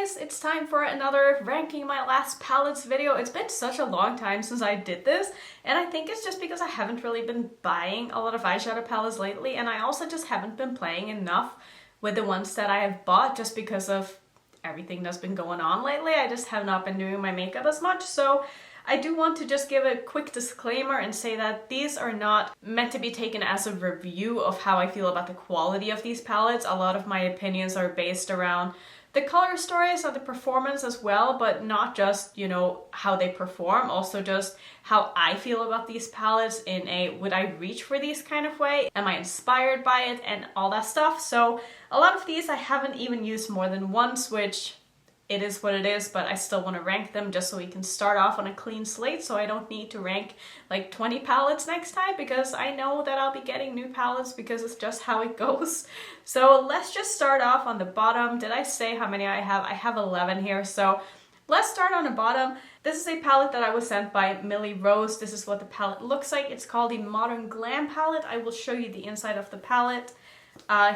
guys, it's time for another ranking my last palettes video. It's been such a long time since I did this, and I think it's just because I haven't really been buying a lot of eyeshadow palettes lately, and I also just haven't been playing enough with the ones that I have bought just because of everything that's been going on lately. I just have not been doing my makeup as much, so I do want to just give a quick disclaimer and say that these are not meant to be taken as a review of how I feel about the quality of these palettes. A lot of my opinions are based around the color stories and the performance as well, but not just, you know, how they perform, also just how I feel about these palettes in a would I reach for these kind of way? Am I inspired by it? And all that stuff. So a lot of these I haven't even used more than once, which it is what it is, but I still want to rank them just so we can start off on a clean slate, so I don't need to rank like 20 palettes next time, because I know that I'll be getting new palettes because it's just how it goes. So let's just start off on the bottom. Did I say how many I have? I have 11 here, so let's start on the bottom. This is a palette that I was sent by Millie Rose. This is what the palette looks like. It's called the Modern Glam palette. I will show you the inside of the palette.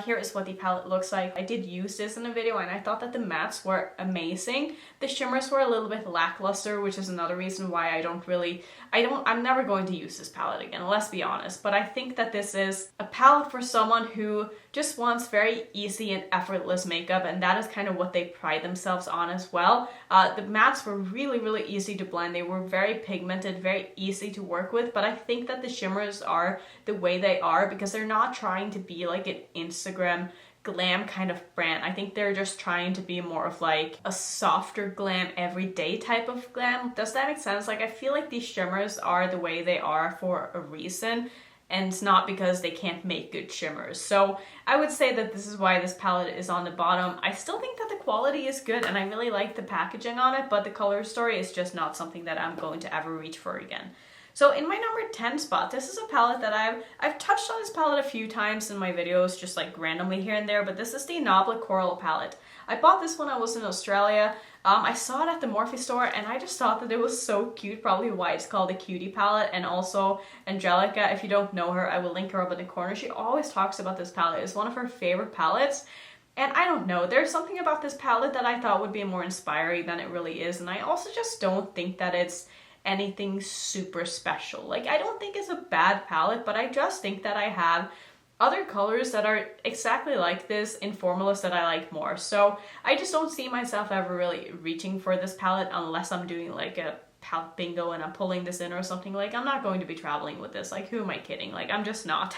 Here is what the palette looks like. I did use this in a video and I thought that the mattes were amazing. The shimmers were a little bit lackluster, which is another reason why I'm never going to use this palette again, let's be honest. But I think that this is a palette for someone who just wants very easy and effortless makeup, and that is kind of what they pride themselves on as well. The mattes were really easy to blend. They were very pigmented, very easy to work with, but I think that the shimmers are the way they are because they're not trying to be like an Instagram glam kind of brand. I think they're just trying to be more of like a softer glam, everyday type of glam. Does that make sense? Like, I feel like these shimmers are the way they are for a reason, and it's not because they can't make good shimmers. So I would say that this is why this palette is on the bottom. I still think that the quality is good and I really like the packaging on it, but the color story is just not something that I'm going to ever reach for again. So in my number 10 spot, this is a palette that I've touched on this palette a few times in my videos, just like randomly here and there, but this is the Nabla Coral palette. I bought this when I was in Australia. I saw it at the Morphe store and I just thought that it was so cute, probably why it's called the Cutie palette. And also Angelica, if you don't know her, I will link her up in the corner. She always talks about this palette. It's one of her favorite palettes. And I don't know, there's something about this palette that I thought would be more inspiring than it really is. And I also just don't think that it's anything super special. Like, I don't think it's a bad palette, but I just think that I have other colors that are exactly like this in formulas that I like more. So I just don't see myself ever really reaching for this palette unless I'm doing like a palette bingo and I'm pulling this in or something. Like, I'm not going to be traveling with this. Like, who am I kidding? Like, I'm just not.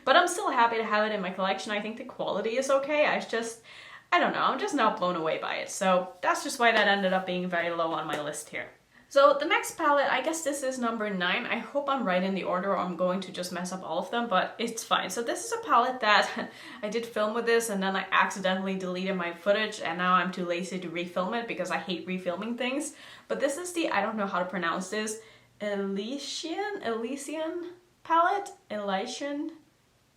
But I'm still happy to have it in my collection. I think the quality is okay. I don't know, I'm just not blown away by it. So that's just why that ended up being very low on my list here. So the next palette, I guess this is number 9. I hope I'm right in the order or I'm going to just mess up all of them, but it's fine. So this is a palette that I did film with this and then I accidentally deleted my footage and now I'm too lazy to refilm it because I hate refilming things. But this is the, I don't know how to pronounce this, Elysian palette? Elysian?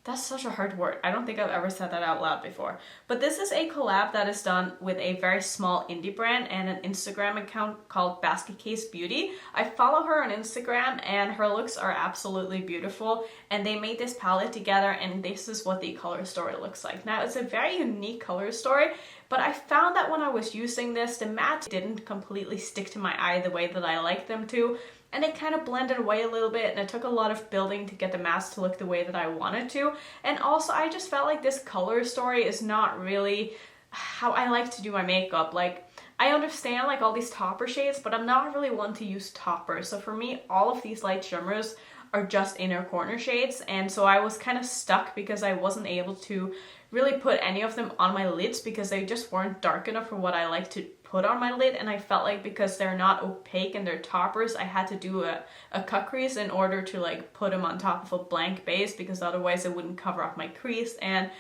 That's such a hard word. I don't think I've ever said that out loud before. But this is a collab that is done with a very small indie brand and an Instagram account called Basket Case Beauty. I follow her on Instagram and her looks are absolutely beautiful. And they made this palette together and this is what the color story looks like. Now, it's a very unique color story, but I found that when I was using this, the matte didn't completely stick to my eye the way that I like them to. And it kind of blended away a little bit and it took a lot of building to get the mask to look the way that I wanted to. And also I just felt like this color story is not really how I like to do my makeup. Like, I understand like all these topper shades, but I'm not really one to use toppers. So for me, all of these light shimmers are just inner corner shades, and so I was kind of stuck because I wasn't able to really put any of them on my lids because they just weren't dark enough for what I like to put on my lid. And I felt like because they're not opaque and they're toppers, I had to do a cut crease in order to like put them on top of a blank base because otherwise it wouldn't cover up my crease. And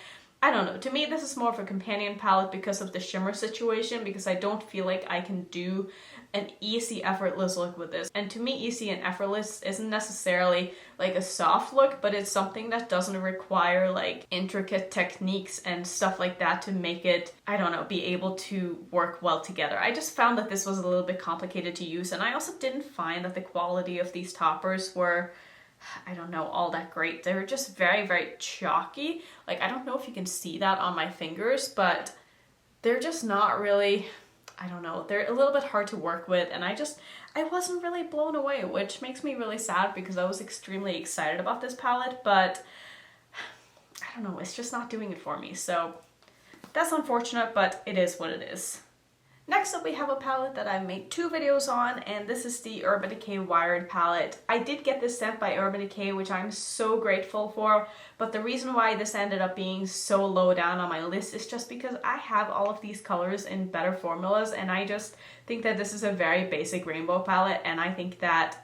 I don't know, to me this is more of a companion palette because of the shimmer situation, because I don't feel like I can do an easy effortless look with this. And to me, easy and effortless isn't necessarily like a soft look, but it's something that doesn't require like intricate techniques and stuff like that to make it, I don't know, be able to work well together. I just found that this was a little bit complicated to use, and I also didn't find that the quality of these toppers were, I don't know, all that great. They were just very chalky. Like, I don't know if you can see that on my fingers, but they're just not really, I don't know, they're a little bit hard to work with, and I wasn't really blown away, which makes me really sad because I was extremely excited about this palette, but I don't know, it's just not doing it for me. So that's unfortunate, but it is what it is. Next up, we have a palette that I've made 2 videos on, and this is the Urban Decay Wired palette. I did get this sent by Urban Decay, which I'm so grateful for, but the reason why this ended up being so low down on my list is just because I have all of these colors in better formulas, and I just think that this is a very basic rainbow palette, and I think that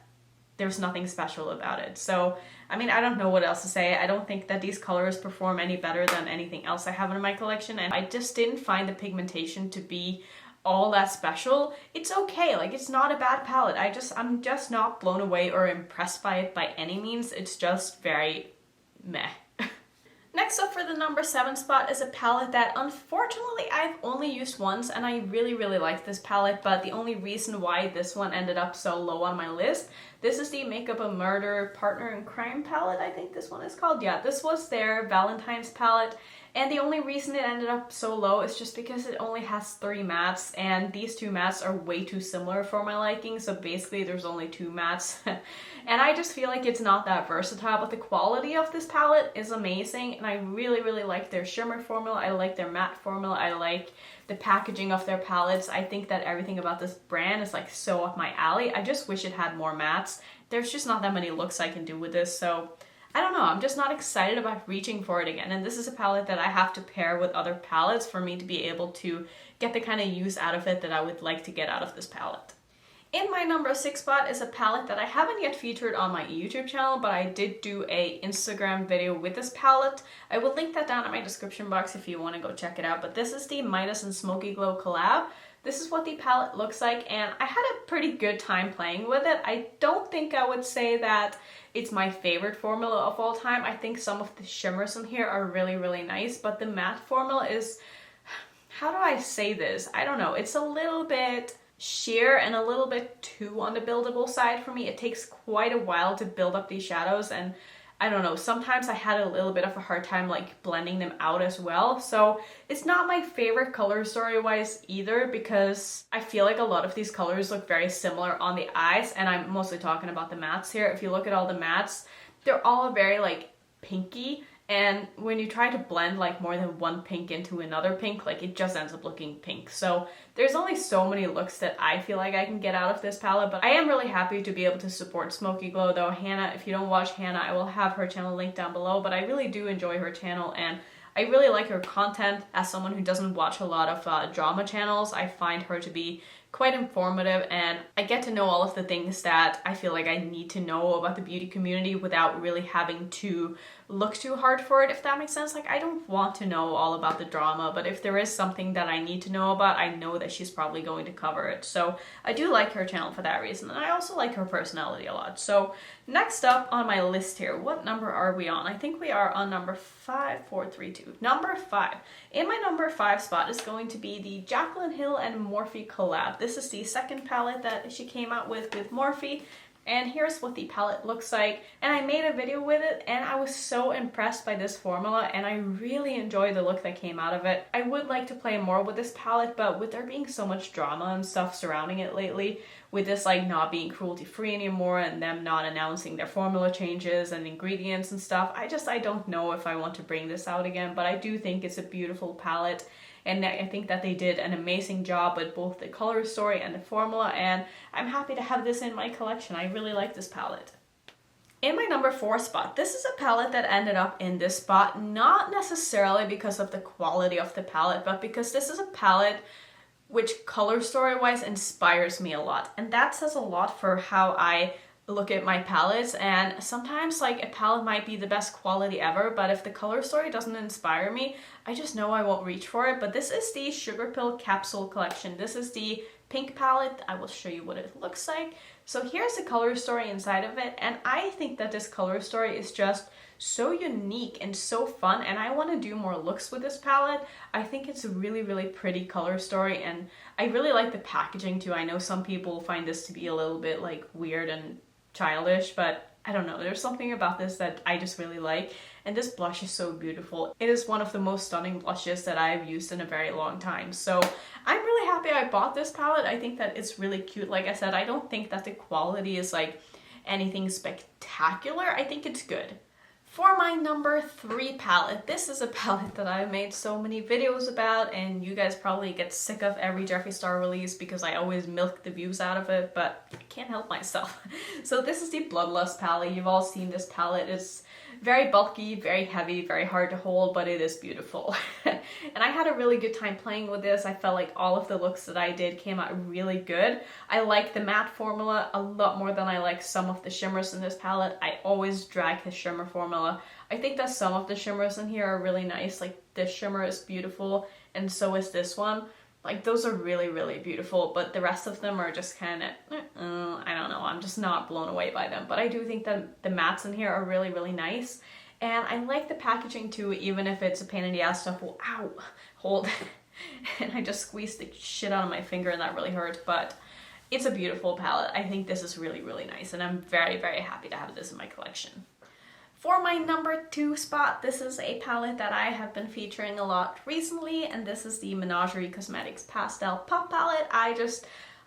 there's nothing special about it. So, I mean, I don't know what else to say. I don't think that these colors perform any better than anything else I have in my collection, and I just didn't find the pigmentation to be all that special. It's okay, like it's not a bad palette. I'm just not blown away or impressed by it by any means. It's just very meh. Next up for the number 7 spot is a palette that unfortunately I've only used once, and I really like this palette, but the only reason why this one ended up so low on my list, this is the Makeup a Murder Partner in Crime palette, I think this one is called. Yeah, this was their Valentine's palette, and the only reason it ended up so low is just because it only has 3 mattes, and these 2 mattes are way too similar for my liking, so basically there's only 2 mattes. And I just feel like it's not that versatile, but the quality of this palette is amazing, and I really like their shimmer formula, I like their matte formula, I like the packaging of their palettes. I think that everything about this brand is like so up my alley. I just wish it had more mattes. There's just not that many looks I can do with this, so I don't know, I'm just not excited about reaching for it again. And this is a palette that I have to pair with other palettes for me to be able to get the kind of use out of it that I would like to get out of this palette. In my number 6 spot is a palette that I haven't yet featured on my YouTube channel, but I did do a Instagram video with this palette. I will link that down in my description box if you want to go check it out. But this is the Midas and Smoky Glow collab. This is what the palette looks like, and I had a pretty good time playing with it. I don't think I would say that it's my favorite formula of all time. I think some of the shimmers in here are really nice, but the matte formula is, how do I say this? I don't know. It's a little bit sheer and a little bit too on the buildable side for me. It takes quite a while to build up these shadows, and I don't know, sometimes I had a little bit of a hard time like blending them out as well. So it's not my favorite color story wise either, because I feel like a lot of these colors look very similar on the eyes, and I'm mostly talking about the mattes here. If you look at all the mattes, they're all very like pinky, and when you try to blend like more than one pink into another pink, like it just ends up looking pink. So there's only so many looks that I feel like I can get out of this palette, but I am really happy to be able to support Smoky Glow though. Hannah, if you don't watch Hannah, I will have her channel linked down below, but I really do enjoy her channel, and I really like her content. As someone who doesn't watch a lot of drama channels, I find her to be quite informative, and I get to know all of the things that I feel like I need to know about the beauty community without really having to look too hard for it, if that makes sense. Like, I don't want to know all about the drama, but if there is something that I need to know about, I know that she's probably going to cover it. So I do like her channel for that reason, and I also like her personality a lot. So next up on my list here, what number are we on? I think we are on number 5, 4, 3, 2. Number 5. In my number 5 spot is going to be the Jaclyn Hill and Morphe collab. This is the second palette that she came out with Morphe, and here's what the palette looks like. And I made a video with it, and I was so impressed by this formula, and I really enjoyed the look that came out of it. I would like to play more with this palette, but with there being so much drama and stuff surrounding it lately, with this like not being cruelty free anymore and them not announcing their formula changes and ingredients and stuff, I don't know if I want to bring this out again. But I do think it's a beautiful palette, and I think that they did an amazing job with both the color story and the formula, and I'm happy to have this in my collection. I really like this palette. In my number 4 spot, this is a palette that ended up in this spot, not necessarily because of the quality of the palette, but because this is a palette which color story wise inspires me a lot, and that says a lot for how I look at my palettes. And sometimes like a palette might be the best quality ever, but if the color story doesn't inspire me, I just know I won't reach for it. But this is the Sugar Pill Capsule Collection. This is the pink palette. I will show you what it looks like. So here's the color story inside of it, and I think that this color story is just so unique and so fun, and I want to do more looks with this palette. I think it's a really pretty color story, and I really like the packaging too. I know some people find this to be a little bit like weird and childish, but I don't know, there's something about this that I just really like. And this blush is so beautiful. It is one of the most stunning blushes that I've used in a very long time. So I'm really happy I bought this palette. I think that it's really cute. Like I said, I don't think that the quality is like anything spectacular. I think it's good. For my number 3 palette, this is a palette that I've made so many videos about, and you guys probably get sick of every Jeffree Star release because I always milk the views out of it, but I can't help myself. So this is the Bloodlust palette. You've all seen this palette. It's very bulky, very heavy, very hard to hold, but it is beautiful. And I had a really good time playing with this. I felt like all of the looks that I did came out really good. I like the matte formula a lot more than I like some of the shimmers in this palette. I always drag the shimmer formula. I think that some of the shimmers in here are really nice. Like this shimmer is beautiful, and so is this one. Like those are really, really beautiful, but the rest of them are just kind of, I don't know, I'm just not blown away by them. But I do think that the mattes in here are really, really nice. And I like the packaging too, even if it's a pain in the ass to hold. And I just squeezed the shit out of my finger and that really hurt, but it's a beautiful palette. I think this is really, really nice, and I'm very, very happy to have this in my collection. For my number 2 spot, this is a palette that I have been featuring a lot recently, and this is the Menagerie Cosmetics Pastel Pop Palette.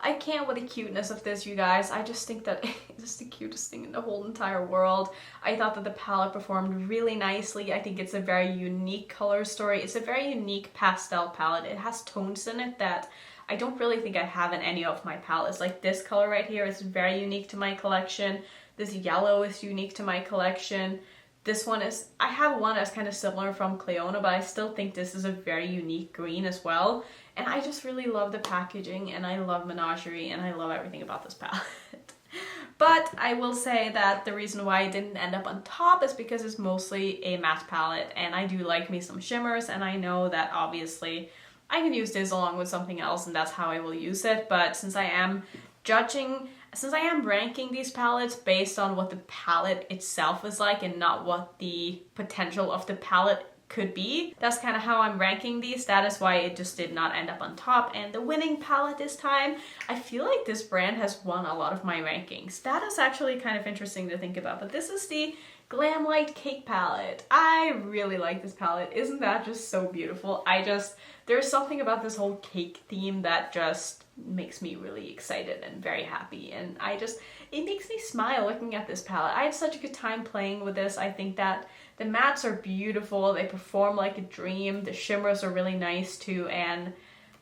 I can't with the cuteness of this, you guys. I just think that it's the cutest thing in the whole entire world. I thought that the palette performed really nicely. I think it's a very unique color story. It's a very unique pastel palette. It has tones in it that I don't really think I have in any of my palettes. Like this color right here is very unique to my collection. This yellow is unique to my collection. This one is, I have one that's kind of similar from Cleona, but I still think this is a very unique green as well. And I just really love the packaging, and I love Menagerie, and I love everything about this palette. But I will say that the reason why it didn't end up on top is because it's mostly a matte palette, and I do like me some shimmers, and I know that obviously I can use this along with something else, and that's how I will use it. But since I am ranking these palettes based on what the palette itself is like and not what the potential of the palette could be, that's kind of how I'm ranking these. That is why it just did not end up on top. And the winning palette this time, I feel like this brand has won a lot of my rankings. That is actually kind of interesting to think about. But this is the Glamlite Cake Palette. I really like this palette. Isn't that just so beautiful? There's something about this whole cake theme that just makes me really excited and very happy. And it makes me smile looking at this palette. I had such a good time playing with this. I think that the mattes are beautiful. They perform like a dream. The shimmers are really nice too. And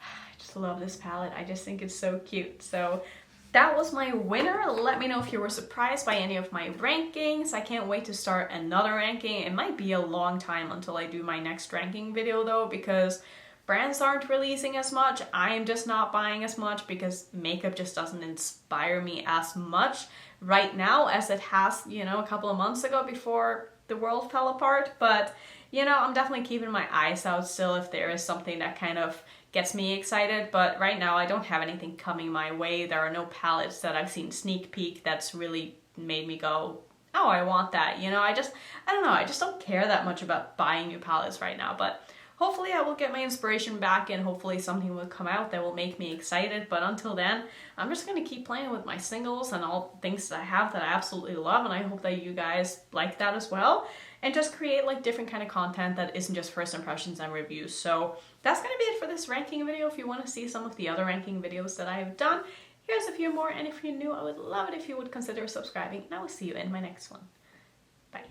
I just love this palette. I just think it's so cute. So that was my winner. Let me know if you were surprised by any of my rankings. I can't wait to start another ranking. It might be a long time until I do my next ranking video though, because brands aren't releasing as much. I am just not buying as much because makeup just doesn't inspire me as much right now as it has, a couple of months ago before the world fell apart. But, I'm definitely keeping my eyes out still if there is something that kind of gets me excited. But right now I don't have anything coming my way. There are no palettes that I've seen sneak peek that's really made me go, oh, I want that. I don't know. I just don't care that much about buying new palettes right now. But hopefully I will get my inspiration back, and hopefully something will come out that will make me excited. But until then, I'm just going to keep playing with my singles and all things that I have that I absolutely love, and I hope that you guys like that as well. And just create like different kind of content that isn't just first impressions and reviews. So that's going to be it for this ranking video. If you want to see some of the other ranking videos that I have done, here's a few more. And if you're new, I would love it if you would consider subscribing, and I will see you in my next one. Bye.